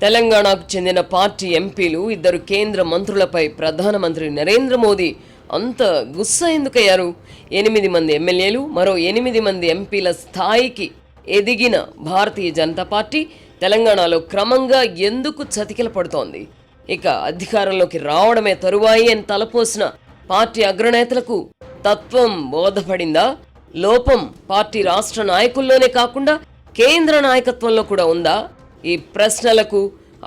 తెలంగాణకు చెందిన పార్టీ ఎంపీలు, 2 కేంద్ర మంత్రులపై ప్రధానమంత్రి నరేంద్ర మోదీ అంత గుస్సా ఎందుకయ్యారు? 8 మంది ఎమ్మెల్యేలు, మరో 8 మంది ఎంపీల స్థాయికి ఎదిగిన భారతీయ జనతా పార్టీ తెలంగాణలో క్రమంగా ఎందుకు చతికిల పడుతోంది? ఇక అధికారంలోకి రావడమే తరువాయి అని తలపోసిన పార్టీ అగ్రనేతలకు తత్వం బోధపడిందా? లోపం పార్టీ రాష్ట్ర నాయకుల్లోనే కాకుండా కేంద్ర నాయకత్వంలో కూడా ఉందా? ఈ ప్రశ్నలకు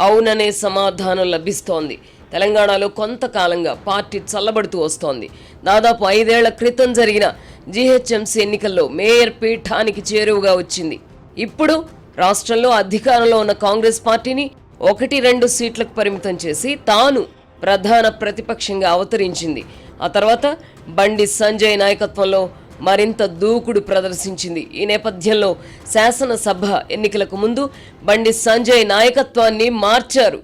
అవుననే సమాధానం లభిస్తోంది. తెలంగాణలో కొంతకాలంగా పార్టీ చల్లబడుతూ వస్తోంది. దాదాపు 5 ఏళ్ల క్రితం జరిగిన జీహెచ్ఎంసీ ఎన్నికల్లో మేయర్ పీఠానికి చేరువగా వచ్చింది. ఇప్పుడు రాష్ట్రంలో అధికారంలో ఉన్న కాంగ్రెస్ పార్టీని 1-2 సీట్లకు పరిమితం చేసి తాను ప్రధాన ప్రతిపక్షంగా అవతరించింది. ఆ తర్వాత బండి సంజయ్ నాయకత్వంలో మరింత దూకుడు ప్రదర్శించింది. ఈ నేపథ్యంలో శాసనసభ ఎన్నికలకు ముందు బండి సంజయ్ నాయకత్వాన్ని మార్చారు.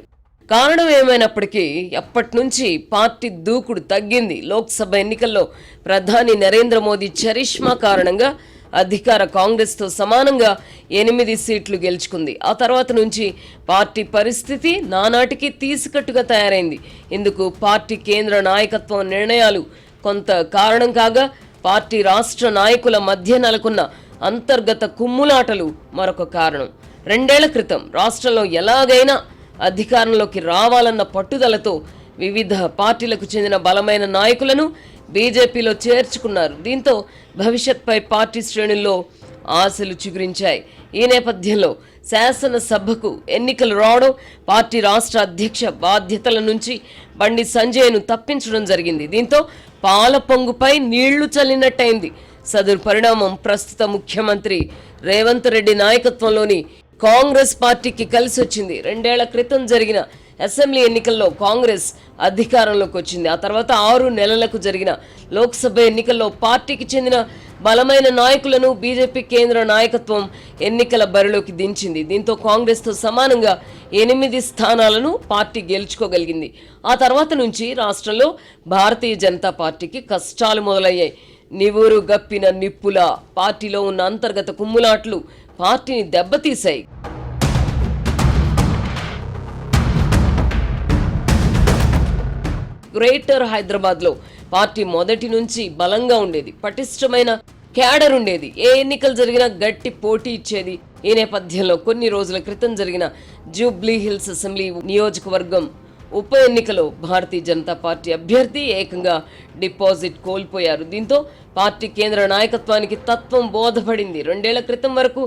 కారణం ఏమైనప్పటికీ అప్పటి నుంచి పార్టీ దూకుడు తగ్గింది. లోక్సభ ఎన్నికల్లో ప్రధాని నరేంద్ర మోదీ చరిష్మా కారణంగా అధికార కాంగ్రెస్తో సమానంగా 8 సీట్లు గెలుచుకుంది. ఆ తర్వాత నుంచి పార్టీ పరిస్థితి నానాటికి తీసికట్టుగా తయారైంది. ఇందుకు పార్టీ కేంద్ర నాయకత్వం నిర్ణయాలు కొంత కారణం కాగా, పార్టీ రాష్ట్ర నాయకుల మధ్య నెలకొన్న అంతర్గత కుమ్ములాటలు మరొక కారణం. 2 ఏళ్ల క్రితం రాష్ట్రంలో ఎలాగైనా అధికారంలోకి రావాలన్న పట్టుదలతో వివిధ పార్టీలకు చెందిన బలమైన నాయకులను బీజేపీలో చేర్చుకున్నారు. దీంతో భవిష్యత్పై పార్టీ శ్రేణుల్లో ఆశలు చిగురించాయి. ఈ నేపథ్యంలో శాసనసభకు ఎన్నికలు రావడం, పార్టీ రాష్ట్ర అధ్యక్ష బాధ్యతల నుంచి బండి సంజయ్ను తప్పించడం జరిగింది. దీంతో పాల పొంగుపై నీళ్లు చల్లినట్టయింది. సదరు పరిణామం ప్రస్తుత ముఖ్యమంత్రి రేవంత్ రెడ్డి నాయకత్వంలోని కాంగ్రెస్ పార్టీకి కలిసి వచ్చింది. 2 ఏళ్ల క్రితం జరిగిన అసెంబ్లీ ఎన్నికల్లో కాంగ్రెస్ అధికారంలోకి వచ్చింది. ఆ తర్వాత 6 నెలలకు జరిగిన లోక్సభ ఎన్నికల్లో పార్టీకి చెందిన బలమైన నాయకులను బీజేపీ కేంద్ర నాయకత్వం ఎన్నికల బరిలోకి దించింది. దీంతో కాంగ్రెస్తో సమానంగా 8 స్థానాలను పార్టీ గెలుచుకోగలిగింది. ఆ తర్వాత నుంచి రాష్ట్రంలో భారతీయ జనతా పార్టీకి కష్టాలు మొదలయ్యాయి. నివురు గప్పిన నిప్పుల పార్టీలో ఉన్న అంతర్గత కుమ్ములాట్లు పార్టీని దెబ్బతీశాయి. గ్రేటర్ హైదరాబాద్లో పార్టీ మొదటి నుంచి బలంగా ఉండేది. పటిష్టమైన క్యాడర్ ఉండేది. ఏ ఎన్నికలు జరిగినా గట్టి పోటీ ఇచ్చేది. ఈ నేపథ్యంలో కొన్ని రోజుల క్రితం జరిగిన జూబ్లీ హిల్స్ అసెంబ్లీ నియోజకవర్గం ఉప ఎన్నికలో భారతీయ జనతా పార్టీ అభ్యర్థి ఏకంగా డిపాజిట్ కోల్పోయారు. దీంతో పార్టీ కేంద్ర నాయకత్వానికి తత్వం బోధపడింది. 2 ఏళ్ల క్రితం వరకు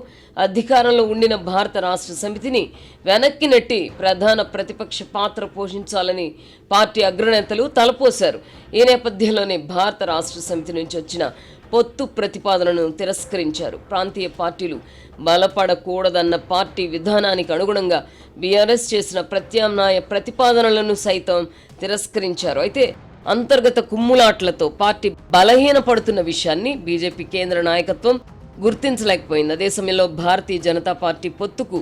అధికారంలో ఉండిన భారత రాష్ట్ర సమితిని వెనక్కి నెట్టి ప్రధాన ప్రతిపక్ష పాత్ర పోషించాలని పార్టీ అగ్రనేతలు తలపోశారు. ఈ నేపథ్యంలోనే భారత రాష్ట్ర సమితి నుంచి వచ్చిన పొత్తు ప్రతిపాదనను తిరస్కరించారు. ప్రాంతీయ పార్టీలు బలపడకూడదన్న పార్టీ విధానానికి అనుగుణంగా బీఆర్ఎస్ చేసిన ప్రత్యామ్నాయ ప్రతిపాదనలను సైతం తిరస్కరించారు. అయితే అంతర్గత కుమ్ములాట్లతో పార్టీ బలహీనపడుతున్న విషయాన్ని బీజేపీ కేంద్ర నాయకత్వం గుర్తించలేకపోయింది. అదే సమయంలో భారతీయ జనతా పార్టీ పొత్తుకు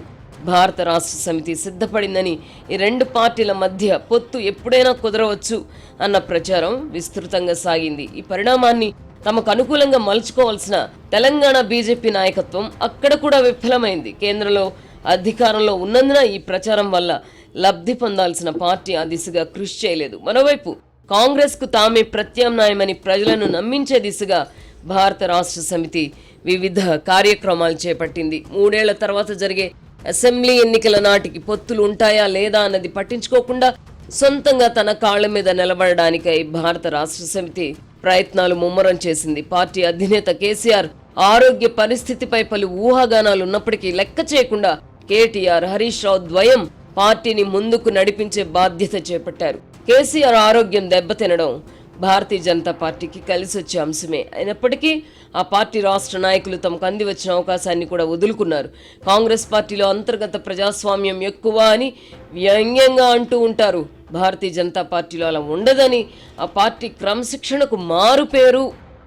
భారత రాష్ట్ర సమితి సిద్ధపడిందని, ఈ 2 పార్టీల మధ్య పొత్తు ఎప్పుడైనా కుదరవచ్చు అన్న ప్రచారం విస్తృతంగా సాగింది. ఈ పరిణామాన్ని తమకు అనుకూలంగా మలుచుకోవాల్సిన తెలంగాణ బీజేపీ నాయకత్వం అక్కడ కూడా విఫలమైంది. కేంద్రంలో అధికారంలో ఉన్నందున ఈ ప్రచారం వల్ల లబ్ధి పొందాల్సిన పార్టీ ఆ దిశగా కృషి చేయలేదు. మరోవైపు కాంగ్రెస్కు తామే ప్రత్యామ్నాయమని ప్రజలను నమ్మించే దిశగా భారత రాష్ట్ర సమితి వివిధ కార్యక్రమాలు చేపట్టింది. 3 ఏళ్ల తర్వాత జరిగే అసెంబ్లీ ఎన్నికల నాటికి పొత్తులు ఉంటాయా లేదా అన్నది పట్టించుకోకుండా సొంతంగా తన కాళ్ల మీద నిలబడడానికై భారత రాష్ట్ర సమితి ప్రయత్నాలు ముమ్మరం చేసింది. పార్టీ అధినేత కేసీఆర్ ఆరోగ్య పరిస్థితిపై పలు ఊహాగానాలు ఉన్నప్పటికీ లెక్క చేయకుండా కేటీఆర్, హరీష్ రావు ద్వయం పార్టీని ముందుకు నడిపించే బాధ్యత చేపట్టారు. కేసీఆర్ ఆరోగ్యం దెబ్బతినడం భారతీయ జనతా పార్టీకి కలిసి వచ్చే అంశమే అయినప్పటికీ ఆ పార్టీ రాష్ట్ర నాయకులు తమకు అంది వచ్చిన అవకాశాన్ని కూడా వదులుకున్నారు. కాంగ్రెస్ పార్టీలో అంతర్గత ప్రజాస్వామ్యం ఎక్కువ అని వ్యంగ్యంగా అంటూ ఉంటారు. భారతీయ జనతా పార్టీలో అలా ఉండదని, ఆ పార్టీ క్రమశిక్షణకు మారు పేరు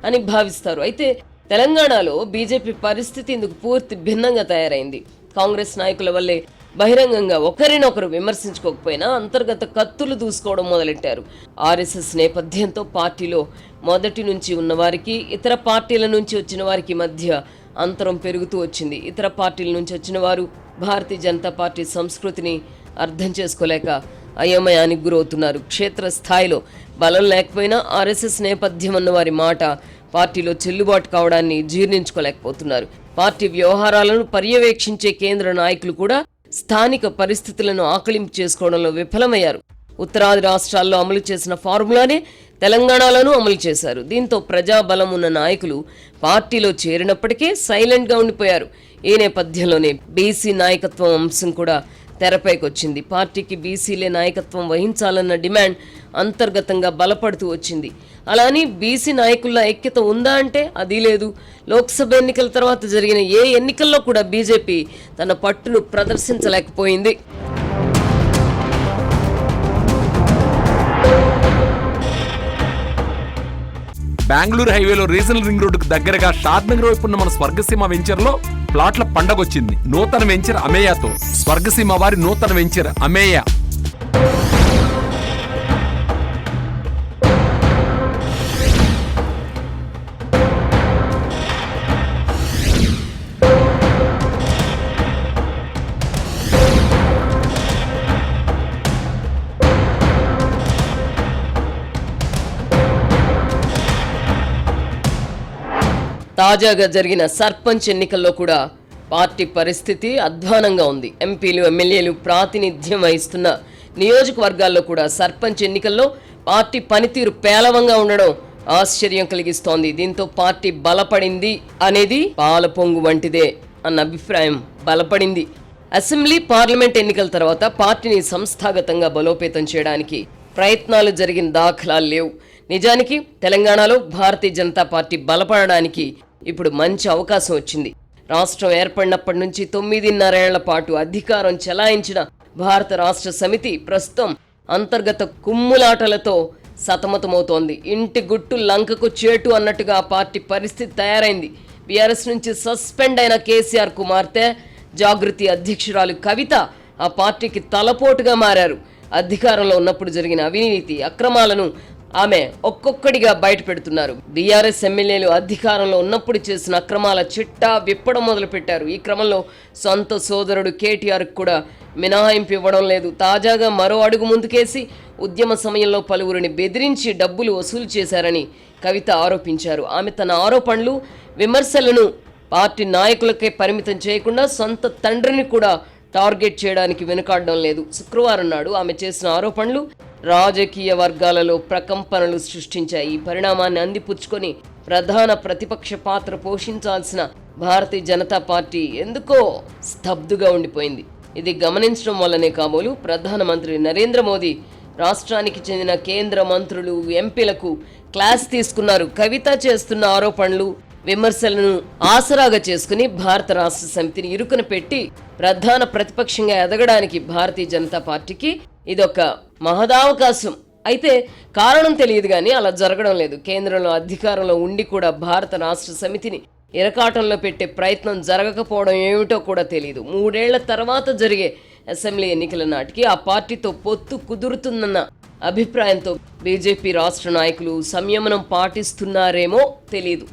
అని భావిస్తారు. అయితే తెలంగాణలో బీజేపీ పరిస్థితి ఇందుకు పూర్తి భిన్నంగా తయారైంది. కాంగ్రెస్ నాయకుల వల్లే బహిరంగంగా ఒకరినొకరు విమర్శించుకోకపోయినా అంతర్గత కత్తులు దూసుకోవడం మొదలెట్టారు. ఆర్ఎస్ఎస్ నేపథ్యంతో పార్టీలో మొదటి నుంచి ఉన్నవారికి, ఇతర పార్టీల నుంచి వచ్చిన వారికి మధ్య అంతరం పెరుగుతూ వచ్చింది. ఇతర పార్టీల నుంచి వచ్చిన వారు భారతీయ జనతా పార్టీ సంస్కృతిని అర్థం చేసుకోలేక అయోమయానికి గురవుతున్నారు. క్షేత్రస్థాయిలో బలం లేకపోయినా ఆర్ఎస్ఎస్ నేపథ్యం అన్న వారి మాట పార్టీలో చెల్లుబాటు కావడాన్ని జీర్ణించుకోలేకపోతున్నారు. పార్టీ వ్యవహారాలను పర్యవేక్షించే కేంద్ర నాయకులు కూడా స్థానిక పరిస్థితులను ఆకలింపు చేసుకోవడంలో విఫలమయ్యారు. ఉత్తరాది రాష్ట్రాల్లో అమలు చేసిన ఫార్ములానే తెలంగాణలోనూ అమలు చేశారు. దీంతో ప్రజాబలం ఉన్న నాయకులు పార్టీలో చేరినప్పటికీ సైలెంట్గా ఉండిపోయారు. ఈ నేపథ్యంలోనే బీసీ నాయకత్వం అంశం కూడా తెరపైకి వచ్చింది. పార్టీకి బీసీలే నాయకత్వం వహించాలన్న డిమాండ్ అంతర్గతంగా బలపడుతూ వచ్చింది. అలాని బీసీ నాయకుల ఐక్యత ఉందా అంటే అది లేదు. లోక్సభ ఎన్నికల తర్వాత జరిగిన ఏ ఎన్నికల్లో కూడా బీజేపీ తన పట్టును ప్రదర్శించలేకపోయింది. బెంగళూరు హైవేలో రీజనల్ రింగ్ రోడ్డుకు దగ్గరగా షాద్నగర్ వైపు ఉన్న మన స్వర్గసీమ వెంచర్ లో ప్లాట్ల పండగొచ్చింది. నూతన వెంచర్ అమేయాతో స్వర్గసీమ వారి నూతన వెంచర్ అమేయ. తాజాగా జరిగిన సర్పంచ్ ఎన్నికల్లో కూడా పార్టీ పరిస్థితి అధ్వానంగా ఉంది. ఎంపీలు, ఎమ్మెల్యేలు ప్రాతినిధ్యం వహిస్తున్న నియోజకవర్గాల్లో కూడా సర్పంచ్ ఎన్నికల్లో పార్టీ పనితీరు పేలవంగా ఉండడం ఆశ్చర్యం కలిగిస్తోంది. దీంతో పార్టీ బలపడింది అనేది పాలపొంగు వంటిదే అన్న అభిప్రాయం బలపడింది. అసెంబ్లీ, పార్లమెంట్ ఎన్నికల తర్వాత పార్టీని సంస్థాగతంగా బలోపేతం చేయడానికి ప్రయత్నాలు జరిగిన దాఖలాలు లేవు. నిజానికి తెలంగాణలో భారతీయ జనతా పార్టీ బలపడడానికి ఇప్పుడు మంచి అవకాశం వచ్చింది. రాష్ట్రం ఏర్పడినప్పటి నుంచి 9.5 ఏళ్ల పాటు అధికారం చెలాయించిన భారత రాష్ట్ర సమితి ప్రస్తుతం అంతర్గత కుమ్ములాటలతో సతమతమవుతోంది. ఇంటి గుట్టు లంకకు చేటు అన్నట్టుగా ఆ పార్టీ పరిస్థితి తయారైంది. బీఆర్ఎస్ నుంచి సస్పెండ్ అయిన కేసీఆర్ కుమార్తె జాగృతి అధ్యక్షురాలు కవిత ఆ పార్టీకి తలపోటుగా మారారు. అధికారంలో ఉన్నప్పుడు జరిగిన అవినీతి, అక్రమాలను ఆమె ఒక్కొక్కడిగా బయట పెడుతున్నారు. బీఆర్ఎస్ ఎమ్మెల్యేలు అధికారంలో ఉన్నప్పుడు చేసిన అక్రమాల చిట్టా విప్పడం మొదలుపెట్టారు. ఈ క్రమంలో సొంత సోదరుడు కేటీఆర్ కూడా మినహాయింపు ఇవ్వడం లేదు. తాజాగా మరో అడుగు ముందుకేసి ఉద్యమ సమయంలో పలువురిని బెదిరించి డబ్బులు వసూలు చేశారని కవిత ఆరోపించారు. ఆమె తన ఆరోపణలు, విమర్శలను పార్టీ నాయకులకే పరిమితం చేయకుండా సొంత తండ్రిని కూడా టార్గెట్ చేయడానికి వెనుకాడడం లేదు. శుక్రవారం నాడు ఆమె చేసిన ఆరోపణలు రాజకీయ వర్గాలలో ప్రకంపనలు సృష్టించాయి. ఈ పరిణామాన్ని అందిపుచ్చుకొని ప్రధాన ప్రతిపక్ష పాత్ర పోషించాల్సిన భారతీయ జనతా పార్టీ ఎందుకో స్తబ్దుగా ఉండిపోయింది. ఇది గమనించడం వల్లనే కాబోలు ప్రధానమంత్రి నరేంద్ర మోదీ రాష్ట్రానికి చెందిన కేంద్ర మంత్రులు, ఎంపీలకు క్లాస్ తీసుకున్నారు. కవిత చేస్తున్న ఆరోపణలు, విమర్శలను ఆసరాగా చేసుకుని భారత రాష్ట్ర సమితిని ఇరుకున పెట్టి ప్రధాన ప్రతిపక్షంగా ఎదగడానికి భారతీయ జనతా పార్టీకి ఇదొక మహదావకాశం. అయితే కారణం తెలియదు కానీ అలా జరగడం లేదు. కేంద్రంలో అధికారంలో ఉండి కూడా భారత రాష్ట్ర సమితిని ఇరకాటంలో పెట్టే ప్రయత్నం జరగకపోవడం ఏమిటో కూడా తెలియదు. 3 ఏళ్ల తర్వాత జరిగే అసెంబ్లీ ఎన్నికల నాటికి ఆ పార్టీతో పొత్తు కుదురుతుందన్న అభిప్రాయంతో బీజేపీ రాష్ట్ర నాయకులు సంయమనం పాటిస్తున్నారేమో తెలియదు.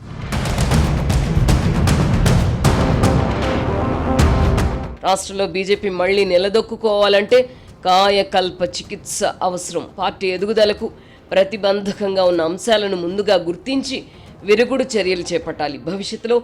రాష్ట్రంలో బీజేపీ మళ్లీ నిలదొక్కుకోవాలంటే కాయకల్ప చికిత్స అవసరం. పార్టీ ఎదుగుదలకు ప్రతిబంధకంగా ఉన్న అంశాలను ముందుగా గుర్తించి విరుగుడు చర్యలు చేపట్టాలి. భవిష్యత్తులో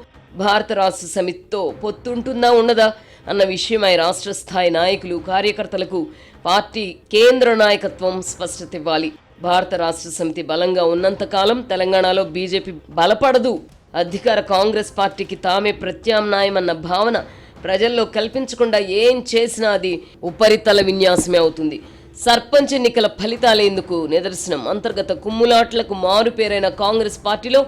భారత రాష్ట్ర సమితితో పొత్తుంటుందా ఉండదా అన్న విషయమై రాష్ట్ర స్థాయి నాయకులు, కార్యకర్తలకు పార్టీ కేంద్ర నాయకత్వం స్పష్టత ఇవ్వాలి. భారత రాష్ట్ర సమితి బలంగా ఉన్నంతకాలం తెలంగాణలో బీజేపీ బలపడదు. అధికార కాంగ్రెస్ పార్టీకి తామే ప్రత్యామ్నాయం అన్న భావన ప్రజల్లో కల్పించకుండా ఏం చేసినా అది ఉపరితల విన్యాసమే అవుతుంది. సర్పంచ్ ఎన్నికల ఫలితాలేందుకు నిదర్శనం. అంతర్గత కుమ్ములాట్లకు మారుపేరైన కాంగ్రెస్ పార్టీలో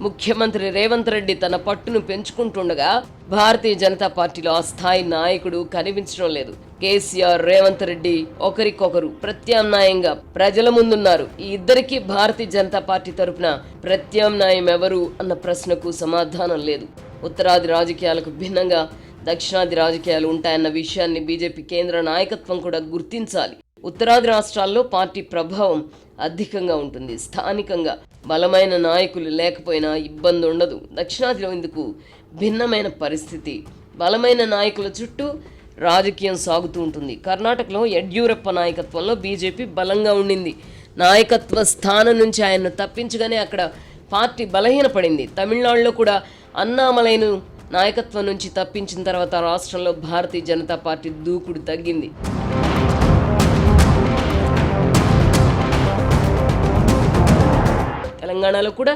ముఖ్యమంత్రి రేవంత్ రెడ్డి తన పట్టును పెంచుకుంటుండగా భారతీయ జనతా పార్టీలో ఆ స్థాయి నాయకుడు కనిపించడం లేదు. కేసీఆర్, రేవంత్ రెడ్డి ఒకరికొకరు ప్రత్యామ్నాయంగా ప్రజల ముందున్నారు. ఈ ఇద్దరికి భారతీయ జనతా పార్టీ తరఫున ప్రత్యామ్నాయం ఎవరు అన్న ప్రశ్నకు సమాధానం లేదు. ఉత్తరాది రాజకీయాలకు భిన్నంగా దక్షిణాది రాజకీయాలు ఉంటాయన్న విషయాన్ని బీజేపీ కేంద్ర నాయకత్వం కూడా గుర్తించాలి. ఉత్తరాది రాష్ట్రాల్లో పార్టీ ప్రభావం అధికంగా ఉంటుంది. స్థానికంగా బలమైన నాయకులు లేకపోయినా ఇబ్బంది ఉండదు. దక్షిణాదిలో ఇందుకు భిన్నమైన పరిస్థితి. బలమైన నాయకుల చుట్టూ రాజకీయం సాగుతూ ఉంటుంది. కర్ణాటకలో యడ్యూరప్ప నాయకత్వంలో బీజేపీ బలంగా ఉండింది. నాయకత్వ స్థానం నుంచి ఆయన్ను తప్పించగానే అక్కడ పార్టీ బలహీనపడింది. తమిళనాడులో కూడా అన్నామలైను నాయకత్వం నుంచి తప్పించిన తర్వాత రాష్ట్రంలో భారతీయ జనతా పార్టీ దూకుడు తగ్గింది. తెలంగాణలో కూడా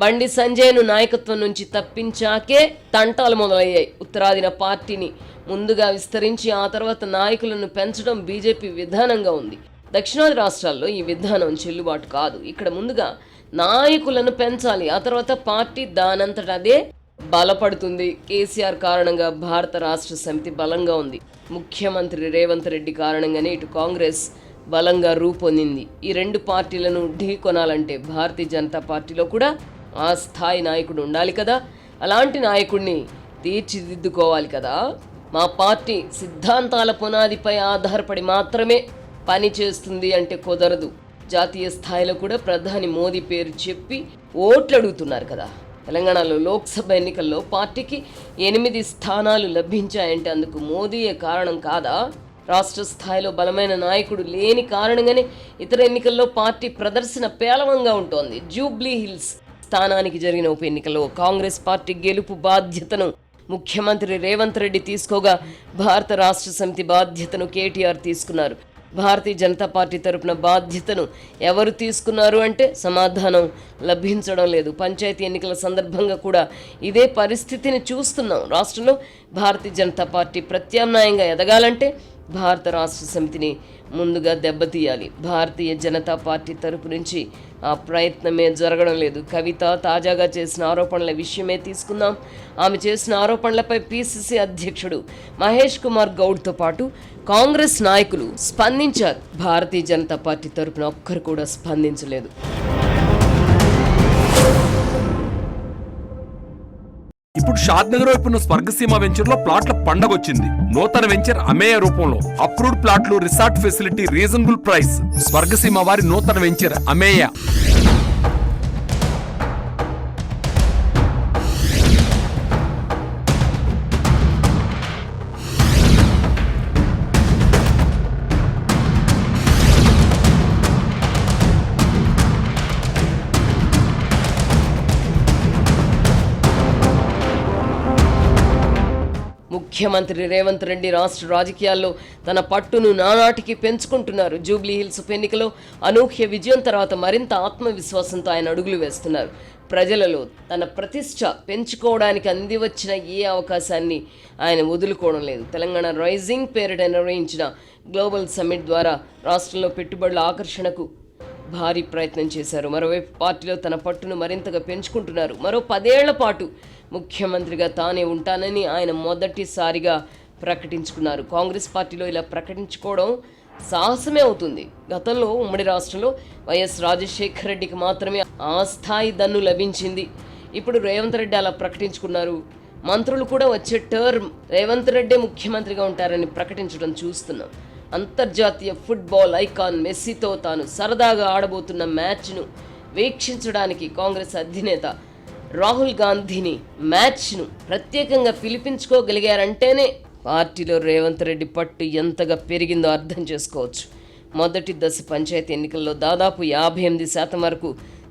బండి సంజయ్ను నాయకత్వం నుంచి తప్పించాకే తంటాలు మొదలయ్యాయి. ఉత్తరాదిన పార్టీని ముందుగా విస్తరించి ఆ తర్వాత నాయకులను పెంచడం బీజేపీ విధానంగా ఉంది. దక్షిణాది రాష్ట్రాల్లో ఈ విధానం చెల్లుబాటు కాదు. ఇక్కడ ముందుగా నాయకులను పెంచాలి, ఆ తర్వాత పార్టీ దానంతట అదే బలపడుతుంది. కేసీఆర్ కారణంగా భారత రాష్ట్ర సమితి బలంగా ఉంది. ముఖ్యమంత్రి రేవంత్ రెడ్డి కారణంగానే ఇటు కాంగ్రెస్ బలంగా రూపొందింది. ఈ రెండు పార్టీలను ఢీకొనాలంటే భారతీయ జనతా పార్టీలో కూడా ఆ స్థాయి నాయకుడు ఉండాలి కదా. అలాంటి నాయకుడిని తీర్చిదిద్దుకోవాలి కదా. మా పార్టీ సిద్ధాంతాల పునాదిపై ఆధారపడి మాత్రమే పని చేస్తుంది అంటే కుదరదు. జాతీయ స్థాయిలో కూడా ప్రధాని మోదీ పేరు చెప్పి ఓట్లు అడుగుతున్నారు కదా. తెలంగాణలో లోక్సభ ఎన్నికల్లో పార్టీకి 8 స్థానాలు లభించాయంటే అందుకు మోదీయే కారణం కాదా? రాష్ట్ర స్థాయిలో బలమైన నాయకుడు లేని కారణంగానే ఇతర ఎన్నికల్లో పార్టీ ప్రదర్శన పేలవంగా ఉంటోంది. జూబ్లీ హిల్స్ స్థానానికి జరిగిన ఉప ఎన్నికల్లో కాంగ్రెస్ పార్టీ గెలుపు బాధ్యతను ముఖ్యమంత్రి రేవంత్ రెడ్డి తీసుకోగా భారత రాష్ట్ర సమితి బాధ్యతను కేటీఆర్ తీసుకున్నారు. భారతీయ జనతా పార్టీ తరపున బాధ్యతను ఎవరు తీసుకున్నారు అంటే సమాధానం లభించడం లేదు. పంచాయతీ ఎన్నికల సందర్భంగా కూడా ఇదే పరిస్థితిని చూస్తున్నాం. రాష్ట్రంలో భారతీయ జనతా పార్టీ ప్రత్యామ్నాయంగా ఎదగాలంటే భారత రాష్ట్ర సమితిని ముందుగా దెబ్బతీయాలి. భారతీయ జనతా పార్టీ తరపు నుంచి ఆ ప్రయత్నమే జరగడం లేదు. కవిత తాజాగా చేసిన ఆరోపణల విషయమే తీసుకుందాం. ఆమె చేసిన ఆరోపణలపై పిసిసి అధ్యక్షుడు మహేష్ కుమార్ గౌడ్తో పాటు కాంగ్రెస్ నాయకులు స్పందించారు. భారతీయ జనతా పార్టీ తరపున ఒక్కరు కూడా స్పందించలేదు. ఇప్పుడు షాద్నగర్ వైపు ఉన్న స్వర్గసీమ వెంచర్ లో ప్లాట్ల పండగ వచ్చింది. నూతన వెంచర్ అమేయ రూపంలో అప్రూవ్డ్ ప్లాట్లు, resort facility, reasonable price. Swargaseema వారి నూతన వెంచర్ అమేయ. ముఖ్యమంత్రి రేవంత్ రెడ్డి రాష్ట్ర రాజకీయాల్లో తన పట్టును నానాటికి పెంచుకుంటున్నారు. జూబ్లీ హిల్స్ ఉప ఎన్నికలో అనూహ్య విజయం తర్వాత మరింత ఆత్మవిశ్వాసంతో ఆయన అడుగులు వేస్తున్నారు. ప్రజలలో తన ప్రతిష్ట పెంచుకోవడానికి అందివచ్చిన ఏ అవకాశాన్ని ఆయన వదులుకోవడం లేదు. తెలంగాణ రైజింగ్ పేరిట నిర్వహించిన గ్లోబల్ సమ్మిట్ ద్వారా రాష్ట్రంలో పెట్టుబడుల ఆకర్షణకు భారీ ప్రయత్నం చేశారు. మరోవైపు పార్టీలో తన పట్టును మరింతగా పెంచుకుంటున్నారు. మరో 10 ఏళ్ల పాటు ముఖ్యమంత్రిగా తానే ఉంటానని ఆయన మొదటిసారిగా ప్రకటించుకున్నారు. కాంగ్రెస్ పార్టీలో ఇలా ప్రకటించుకోవడం సాహసమే అవుతుంది. గతంలో ఉమ్మడి రాష్ట్రంలో వైఎస్ రాజశేఖర రెడ్డికి మాత్రమే ఆ స్థాయి దన్ను లభించింది. ఇప్పుడు రేవంత్ రెడ్డి అలా ప్రకటించుకున్నారు. మంత్రులు కూడా వచ్చే టర్మ్ రేవంత్ రెడ్డే ముఖ్యమంత్రిగా ఉంటారని ప్రకటించడం చూస్తున్నాం. అంతర్జాతీయ ఫుట్బాల్ ఐకాన్ మెస్సీతో తాను సరదాగా ఆడబోతున్న మ్యాచ్ను వీక్షించడానికి కాంగ్రెస్ అధినేత రాహుల్ గాంధీని మ్యాచ్ను ప్రత్యేకంగా పిలిపించుకోగలిగారంటేనే పార్టీలో రేవంత్ రెడ్డి పట్టు ఎంతగా పెరిగిందో అర్థం చేసుకోవచ్చు. మొదటి దశ పంచాయతీ ఎన్నికల్లో దాదాపు 58% వరకు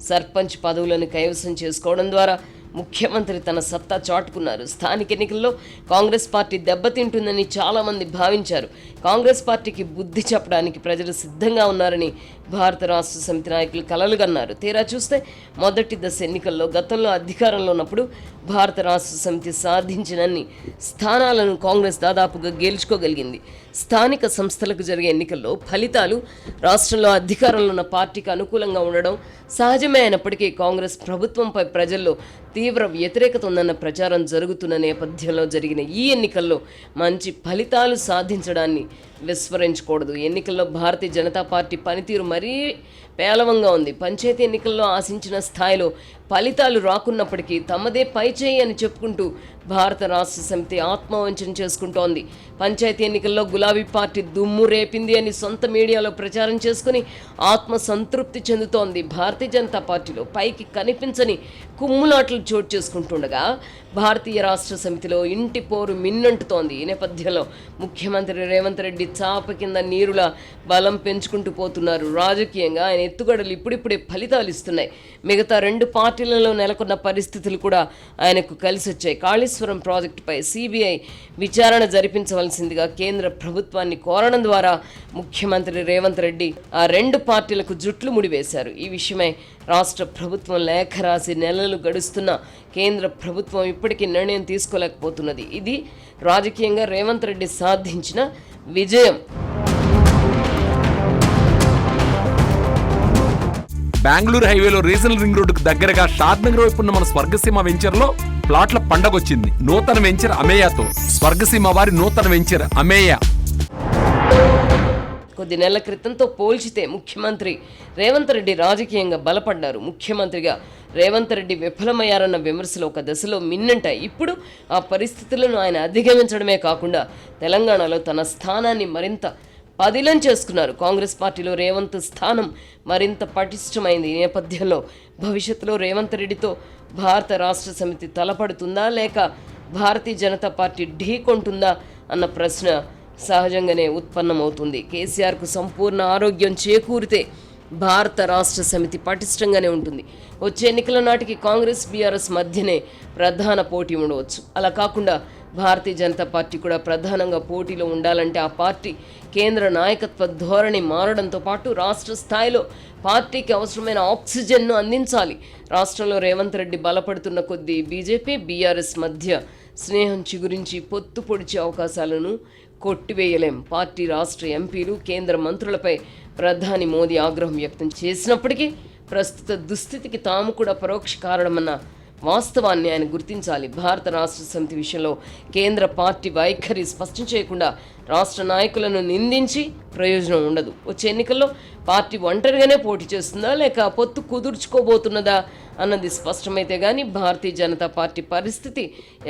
సర్పంచ్ పదవులను కైవసం చేసుకోవడం ద్వారా ముఖ్యమంత్రి తన సత్తా చాటుకున్నారు. స్థానిక ఎన్నికల్లో కాంగ్రెస్ పార్టీ దెబ్బతింటుందని చాలామంది భావించారు. కాంగ్రెస్ పార్టీకి బుద్ధి చెప్పడానికి ప్రజలు సిద్ధంగా ఉన్నారని భారత రాష్ట్ర సమితి నాయకులు కలలుగన్నారు. తీరా చూస్తే మొదటి దశ ఎన్నికల్లో గతంలో అధికారంలో ఉన్నప్పుడు భారత రాష్ట్ర సమితి సాధించినన్ని స్థానాలను కాంగ్రెస్ దాదాపుగా గెలుచుకోగలిగింది. స్థానిక సంస్థలకు జరిగే ఎన్నికల్లో ఫలితాలు రాష్ట్రంలో అధికారంలో ఉన్న పార్టీకి అనుకూలంగా ఉండడం సహజమే అయినప్పటికీ కాంగ్రెస్ ప్రభుత్వంపై ప్రజల్లో తీవ్ర వ్యతిరేకత ఉందన్న ప్రచారం జరుగుతున్న నేపథ్యంలో జరిగిన ఈ ఎన్నికల్లో మంచి ఫలితాలు సాధించడాన్ని విస్మరించకూడదు. ఎన్నికల్లో భారతీయ జనతా పార్టీ పనితీరు మరీ పేలవంగా ఉంది. పంచాయతీ ఎన్నికల్లో ఆశించిన స్థాయిలో ఫలితాలు రాకున్నప్పటికీ తమదే పైచేయి అని చెప్పుకుంటూ భారత రాష్ట్ర సమితి ఆత్మవంచన చేసుకుంటోంది. పంచాయతీ ఎన్నికల్లో గులాబీ పార్టీ దుమ్ము రేపింది అని సొంత మీడియాలో ప్రచారం చేసుకుని ఆత్మ సంతృప్తి చెందుతోంది. భారతీయ జనతా పార్టీలో పైకి కనిపించని కుమ్ములాట్లు చోటు చేసుకుంటుండగా భారతీయ రాష్ట్ర సమితిలో ఇంటి పోరు మిన్నంటుతోంది. ఈ నేపథ్యంలో ముఖ్యమంత్రి రేవంత్ రెడ్డి చాప కింద నీరులా బలం పెంచుకుంటూ పోతున్నారు. రాజకీయంగా ఆయన ఎత్తుగడలు ఇప్పుడిప్పుడే ఫలితాలు ఇస్తున్నాయి. మిగతా 2 పార్టీలలో నెలకొన్న పరిస్థితులు కూడా ఆయనకు కలిసి వచ్చాయి. కాళేశ్వరం ప్రాజెక్టుపై సిబిఐ విచారణ జరిపించవలసిందిగా కేంద్ర ప్రభుత్వాన్ని కోరడం ద్వారా ముఖ్యమంత్రి రేవంత్ రెడ్డి ఆ 2 పార్టీలకు జుట్లు ముడివేశారు. ఈ విషయమై రాష్ట్ర ప్రభుత్వం లేఖ రాసి నెలలు గడుస్తున్న కేంద్ర ప్రభుత్వం ఇప్పటికీ నిర్ణయం తీసుకోలేకపోతున్నది. ఇది రాజకీయంగా రేవంత్ రెడ్డి సాధించిన విజయం. బెంగళూరు హైవేలో రీజనల్ రింగ్ రోడ్డుకు దగ్గరగా షాద్నగర్ వైపు ఉన్న మన స్వర్గసీమ వెంచర్ లో ప్లాట్ల పండగొచ్చింది. నూతన వెంచర్ అమేయాతో స్వర్గసీమ వారి నూతన వెంచర్ అమేయా. కొద్ది నెలల క్రితంతో పోల్చితే ముఖ్యమంత్రి రేవంత్ రెడ్డి రాజకీయంగా బలపడ్డారు. ముఖ్యమంత్రిగా రేవంత్ రెడ్డి విఫలమయ్యారన్న విమర్శలు ఒక దశలో మిన్నంటాయి. ఇప్పుడు ఆ పరిస్థితులను ఆయన అధిగమించడమే కాకుండా తెలంగాణలో తన స్థానాన్ని మరింత పదిలం చేసుకున్నారు. కాంగ్రెస్ పార్టీలో రేవంత్ స్థానం మరింత పటిష్టమైంది. ఈ నేపథ్యంలో భవిష్యత్తులో రేవంత్ రెడ్డితో భారత రాష్ట్ర సమితి తలపడుతుందా లేక భారతీయ జనతా పార్టీ ఢీకొంటుందా అన్న ప్రశ్న సహజంగానే ఉత్పన్నమవుతుంది. కేసీఆర్కు సంపూర్ణ ఆరోగ్యం చేకూరితే భారత రాష్ట్ర సమితి పటిష్టంగానే ఉంటుంది. వచ్చే ఎన్నికల నాటికి కాంగ్రెస్ బీఆర్ఎస్ మధ్యనే ప్రధాన పోటీ ఉండవచ్చు. అలా కాకుండా భారతీయ జనతా పార్టీ కూడా ప్రధానంగా పోటీలో ఉండాలంటే ఆ పార్టీ కేంద్ర నాయకత్వ ధోరణి మారడంతో పాటు రాష్ట్ర స్థాయిలో పార్టీకి అవసరమైన ఆక్సిజన్ను అందించాలి. రాష్ట్రంలో రేవంత్ రెడ్డి బలపడుతున్న కొద్దీ బీజేపీ బీఆర్ఎస్ మధ్య స్నేహం చిగురించి పొత్తు పొడిచే అవకాశాలను కొట్టివేయలేం. పార్టీ రాష్ట్ర ఎంపీలు కేంద్ర మంత్రులపై ప్రధాని మోదీ ఆగ్రహం వ్యక్తం చేసినప్పటికీ ప్రస్తుత దుస్థితికి తాము కూడా పరోక్ష కారణమన్న వాస్తవాన్ని ఆయన గుర్తించాలి. భారత రాష్ట్ర సమితి విషయంలో కేంద్ర పార్టీ వైఖరి స్పష్టం చేయకుండా రాష్ట్ర నాయకులను నిందించి ప్రయోజనం ఉండదు. వచ్చే ఎన్నికల్లో పార్టీ ఒంటరిగానే పోటీ చేస్తుందా లేక పొత్తు కుదుర్చుకోబోతున్నదా అన్నది స్పష్టమైతే కానీ భారతీయ జనతా పార్టీ పరిస్థితి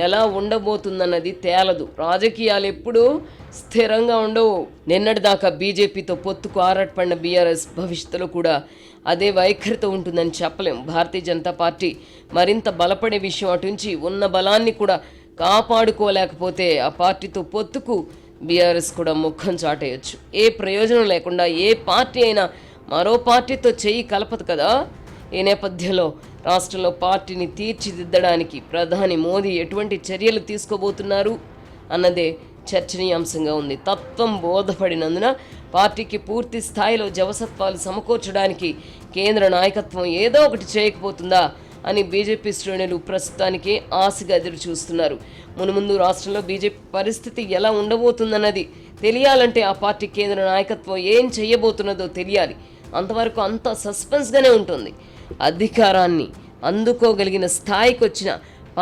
ఎలా ఉండబోతుందన్నది తేలదు. రాజకీయాలు ఎప్పుడూ స్థిరంగా ఉండవు. నిన్నటిదాకా బీజేపీతో పొత్తుకు ఆరాటపడిన బీఆర్ఎస్ భవిష్యత్తులో కూడా అదే వైఖరితో ఉంటుందని చెప్పలేం. భారతీయ జనతా పార్టీ మరింత బలపడే విషయం అటుంచి ఉన్న బలాన్ని కూడా కాపాడుకోలేకపోతే ఆ పార్టీతో పొత్తుకు బీఆర్ఎస్ కూడా ముఖం చాటేయచ్చు. ఏ ప్రయోజనం లేకుండా ఏ పార్టీ అయినా మరో పార్టీతో చెయ్యి కలపదు కదా. ఈ నేపథ్యంలో రాష్ట్రంలో పార్టీని తీర్చిదిద్దడానికి ప్రధాని మోదీ ఎటువంటి చర్యలు తీసుకోబోతున్నారు అన్నదే చర్చనీయాంశంగా ఉంది. తత్వం బోధపడినందున పార్టీకి పూర్తి స్థాయిలో జవసత్వాలు సమకూర్చడానికి కేంద్ర నాయకత్వం ఏదో ఒకటి చేయకపోతుందా అని బీజేపీ శ్రేణులు ప్రస్తుతానికి ఆశగా ఎదురు చూస్తున్నారు. మునుముందు రాష్ట్రంలో బీజేపీ పరిస్థితి ఎలా ఉండబోతుందన్నది తెలియాలంటే ఆ పార్టీ కేంద్ర నాయకత్వం ఏం చేయబోతున్నదో తెలియాలి. అంతవరకు అంతా సస్పెన్స్గానే ఉంటుంది. అధికారాన్ని అందుకోగలిగిన స్థాయికి వచ్చిన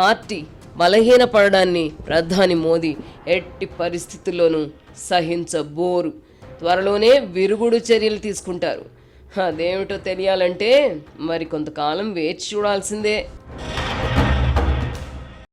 పార్టీ బలహీనపడడాన్ని ప్రధాని మోదీ ఎట్టి పరిస్థితుల్లోనూ సహించబోరు. త్వరలోనే విరుగుడు చర్యలు తీసుకుంటారు. అదేమిటో తెలియాలంటే మరి కొంతకాలం వేచి చూడాల్సిందే.